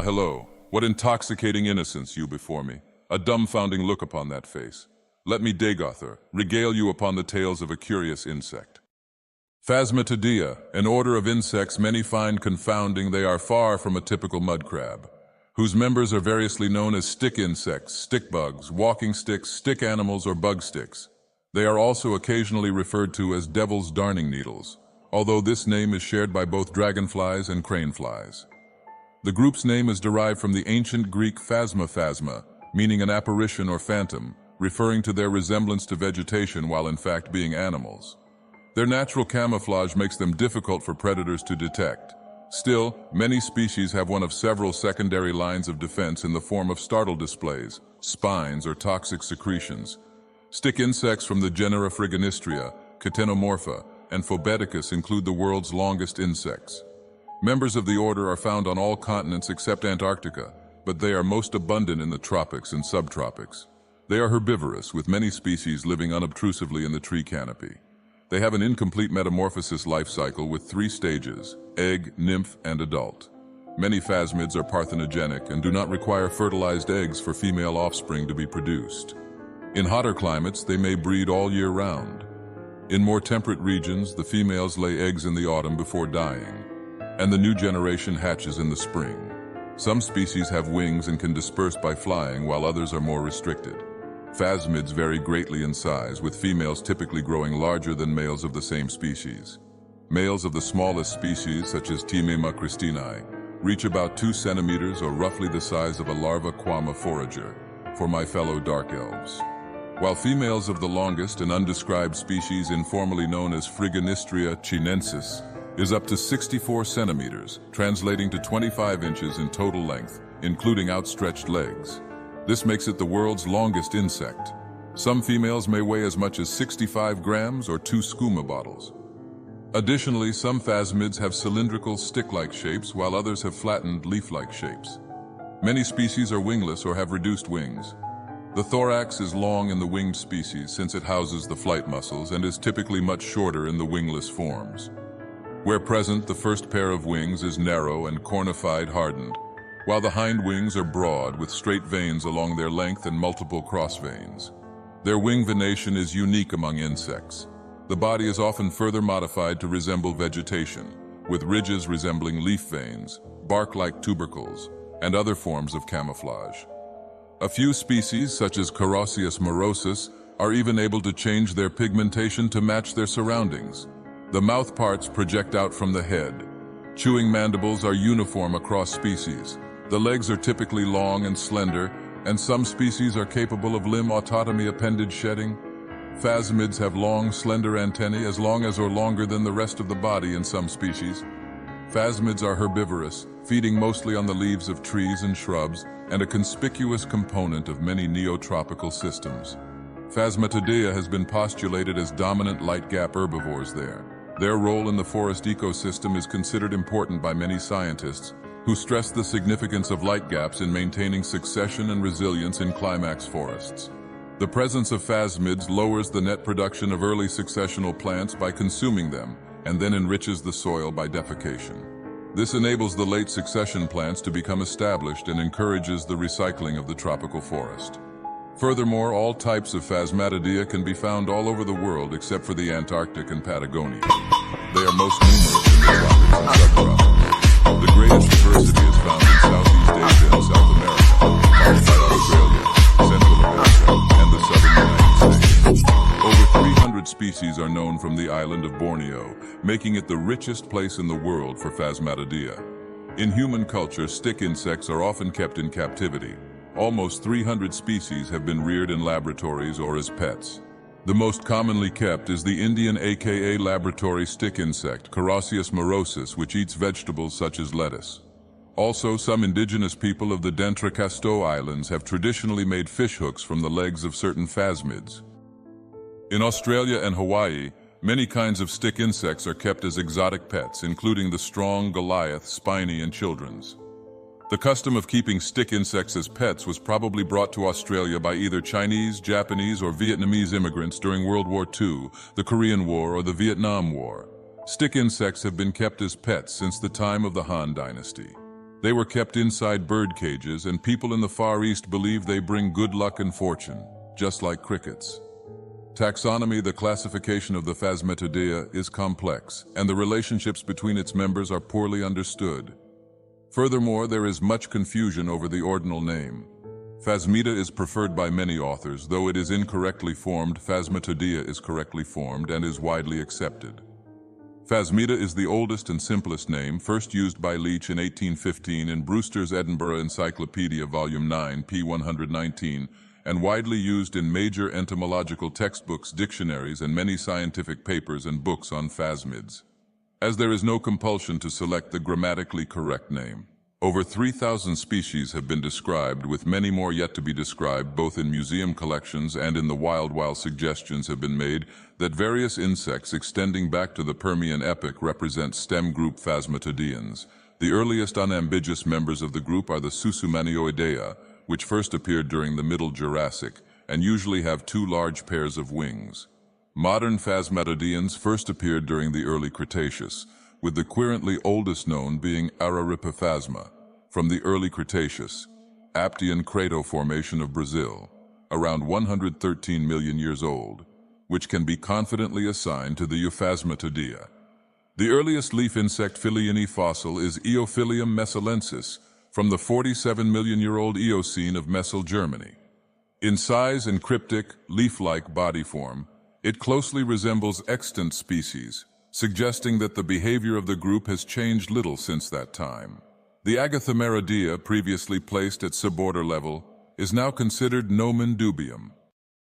Hello. What intoxicating innocence you before me. A dumbfounding look upon that face. Let me, Dagoth Ur, regale you upon the tales of a curious insect. Phasmatodea, an order of insects many find confounding. They are far from a typical mud crab, whose members are variously known as stick insects, stick bugs, walking sticks, stick animals, or bug sticks. They are also occasionally referred to as devil's darning needles, although this name is shared by both dragonflies and craneflies. The group's name is derived from the ancient Greek phasma, meaning an apparition or phantom, referring to their resemblance to vegetation while in fact being animals. Their natural camouflage makes them difficult for predators to detect. Still, many species have one of several secondary lines of defense in the form of startle displays, spines, or toxic secretions. Stick insects from the genera Phryganistria, Catenomorpha, and Phobeticus include the world's longest insects. Members of the order are found on all continents except Antarctica, but they are most abundant in the tropics and subtropics. They are herbivorous, with many species living unobtrusively in the tree canopy. They have an incomplete metamorphosis life cycle with 3 stages: egg, nymph, and adult. Many phasmids are parthenogenic and do not require fertilized eggs for female offspring to be produced. In hotter climates, they may breed all year round. In more temperate regions, the females lay eggs in the autumn before dying, and the new generation hatches in the spring. Some species have wings and can disperse by flying, while others are more restricted. Phasmids vary greatly in size, with females typically growing larger than males of the same species. Males of the smallest species, such as Timema christini, reach about 2 centimeters or roughly the size of a larva quama forager, for my fellow dark elves. While females of the longest and undescribed species, informally known as Phryganistria chinensis, is up to 64 centimeters, translating to 25 inches in total length, including outstretched legs. This makes it the world's longest insect. Some females may weigh as much as 65 grams or 2 skooma bottles. Additionally, some phasmids have cylindrical stick-like shapes, while others have flattened leaf-like shapes. Many species are wingless or have reduced wings. The thorax is long in the winged species since it houses the flight muscles, and is typically much shorter in the wingless forms. Where present, the first pair of wings is narrow and cornified hardened, while the hind wings are broad with straight veins along their length and multiple cross veins. Their wing venation is unique among insects. The body is often further modified to resemble vegetation, with ridges resembling leaf veins, bark-like tubercles, and other forms of camouflage. A few species, such as Corossius morosus, are even able to change their pigmentation to match their surroundings. The mouth parts project out from the head. Chewing mandibles are uniform across species. The legs are typically long and slender, and some species are capable of limb autotomy appendage shedding. Phasmids have long, slender antennae, as long as or longer than the rest of the body in some species. Phasmids are herbivorous, feeding mostly on the leaves of trees and shrubs, and a conspicuous component of many neotropical systems. Phasmatodea has been postulated as dominant light-gap herbivores there. Their role in the forest ecosystem is considered important by many scientists, who stress the significance of light gaps in maintaining succession and resilience in climax forests. The presence of phasmids lowers the net production of early successional plants by consuming them, and then enriches the soil by defecation. This enables the late succession plants to become established and encourages the recycling of the tropical forest. Furthermore, all types of Phasmatodea can be found all over the world except for the Antarctic and Patagonia. They are most numerous in the tropics and subtropics. The greatest diversity is found in Southeast Asia and South America, followed by Australia, Central America, and the southern United States. Over 300 species are known from the island of Borneo, making it the richest place in the world for Phasmatodea. In human culture, stick insects are often kept in captivity. Almost 300 species have been reared in laboratories or as pets. The most commonly kept is the Indian aka laboratory stick insect, Corossius morosus, which eats vegetables such as lettuce. Also, some indigenous people of the D'Entrecasteaux Islands have traditionally made fish hooks from the legs of certain phasmids. In Australia and Hawaii, many kinds of stick insects are kept as exotic pets, including the strong Goliath, spiny, and children's. The custom of keeping stick insects as pets was probably brought to Australia by either Chinese, Japanese, or Vietnamese immigrants during World War II, the Korean War, or the Vietnam War. Stick insects have been kept as pets since the time of the Han Dynasty. They were kept inside bird cages, and people in the Far East believe they bring good luck and fortune, just like crickets. Taxonomy, the classification of the Phasmatodea, is complex, and the relationships between its members are poorly understood. Furthermore, there is much confusion over the ordinal name. Phasmida is preferred by many authors, though it is incorrectly formed. Phasmatodea is correctly formed and is widely accepted. Phasmida is the oldest and simplest name, first used by Leach in 1815 in Brewster's Edinburgh Encyclopedia, Volume 9, p. 119, and widely used in major entomological textbooks, dictionaries, and many scientific papers and books on phasmids. As there is no compulsion to select the grammatically correct name. Over 3,000 species have been described, with many more yet to be described, both in museum collections and in the wild, while suggestions have been made that various insects extending back to the Permian epoch represent stem group Phasmatodeans. The earliest unambiguous members of the group are the Susumanioidea, which first appeared during the Middle Jurassic and usually have two large pairs of wings. Modern Phasmatodeans first appeared during the early Cretaceous, with the currently oldest known being Araripephasma, from the early Cretaceous, Aptian Crato Formation of Brazil, around 113 million years old, which can be confidently assigned to the Euphasmatodea. The earliest leaf insect Philiene fossil is Eophilium mesalensis, from the 47 million-year-old Eocene of Messel, Germany. In size and cryptic, leaf-like body form, it closely resembles extant species, suggesting that the behavior of the group has changed little since that time. The Agathomeridae, previously placed at suborder level, is now considered nomen dubium.